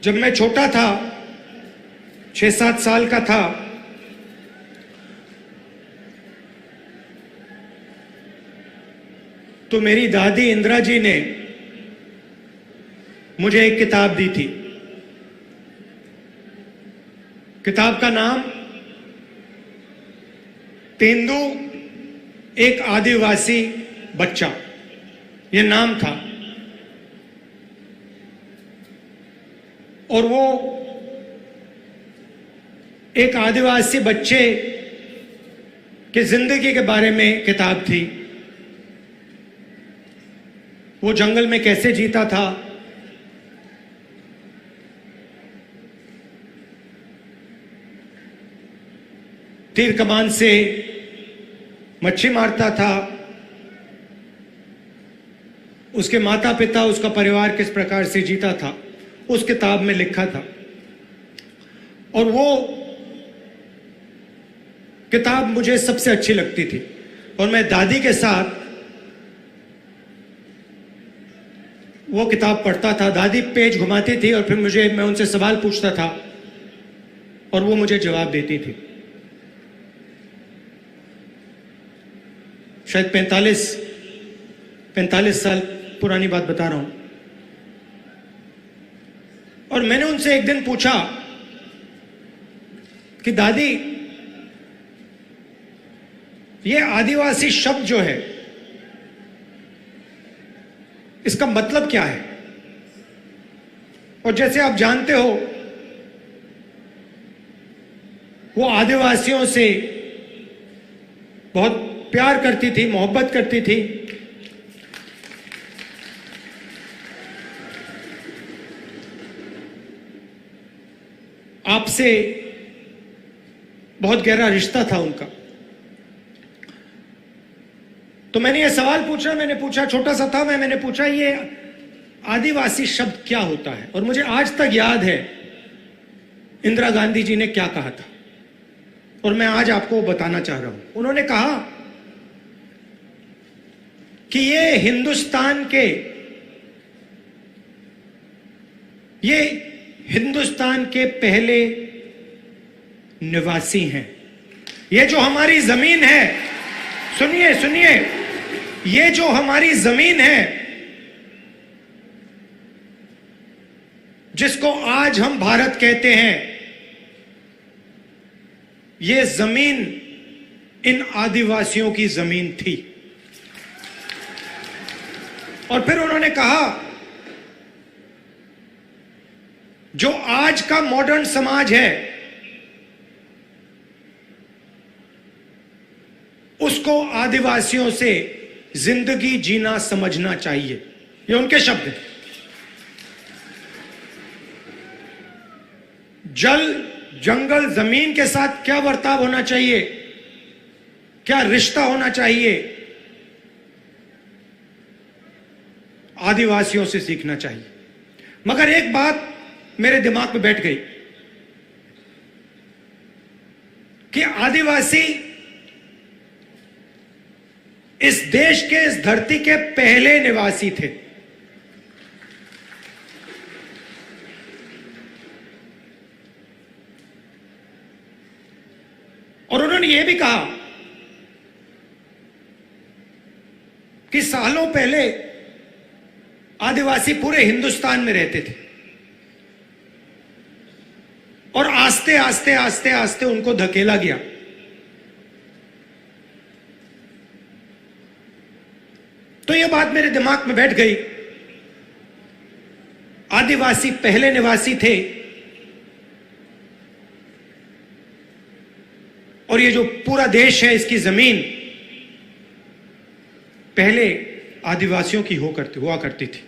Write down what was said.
जब मैं छोटा था, 6-7 साल का था, तो मेरी दादी इंदिरा जी ने मुझे एक किताब दी थी। किताब का नाम तेंदू एक आदिवासी बच्चा, ये नाम था। और वो एक आदिवासी बच्चे की जिंदगी के बारे में किताब थी। वो जंगल में कैसे जीता था, तीर कमान से मच्छी मारता था, उसके माता पिता, उसका परिवार किस प्रकार से जीता था, उस किताब में लिखा था। और वो किताब मुझे सबसे अच्छी लगती थी और मैं दादी के साथ वो किताब पढ़ता था। दादी पेज घुमाती थी और फिर मैं उनसे सवाल पूछता था और वो मुझे जवाब देती थी। शायद 45 साल पुरानी बात बता रहा हूं। और मैंने उनसे एक दिन पूछा कि दादी, ये आदिवासी शब्द जो है, इसका मतलब क्या है? और जैसे आप जानते हो, वो आदिवासियों से बहुत प्यार करती थी, मोहब्बत करती थी। आपसे बहुत गहरा रिश्ता था उनका। तो मैंने ये सवाल पूछा, छोटा सा था मैंने पूछा, ये आदिवासी शब्द क्या होता है? और मुझे आज तक याद है इंदिरा गांधी जी ने क्या कहा था, और मैं आज आपको बताना चाह रहा हूं। उन्होंने कहा कि ये हिंदुस्तान के पहले निवासी हैं। ये जो हमारी जमीन है, सुनिए, ये जो हमारी जमीन है, जिसको आज हम भारत कहते हैं, ये जमीन इन आदिवासियों की जमीन थी। और फिर उन्होंने कहा, जो आज का मॉडर्न समाज है, उसको आदिवासियों से जिंदगी जीना समझना चाहिए। ये उनके शब्द हैं। जल, जंगल, जमीन के साथ क्या बर्ताव होना चाहिए, क्या रिश्ता होना चाहिए, आदिवासियों से सीखना चाहिए। मगर एक बात मेरे दिमाग में बैठ गई कि आदिवासी इस देश के, इस धरती के पहले निवासी थे। और उन्होंने यह भी कहा कि सालों पहले आदिवासी पूरे हिंदुस्तान में रहते थे और आस्ते आस्ते उनको धकेला गया। तो यह बात मेरे दिमाग में बैठ गई। आदिवासी पहले निवासी थे और ये जो पूरा देश है, इसकी जमीन पहले आदिवासियों की हुआ करती थी।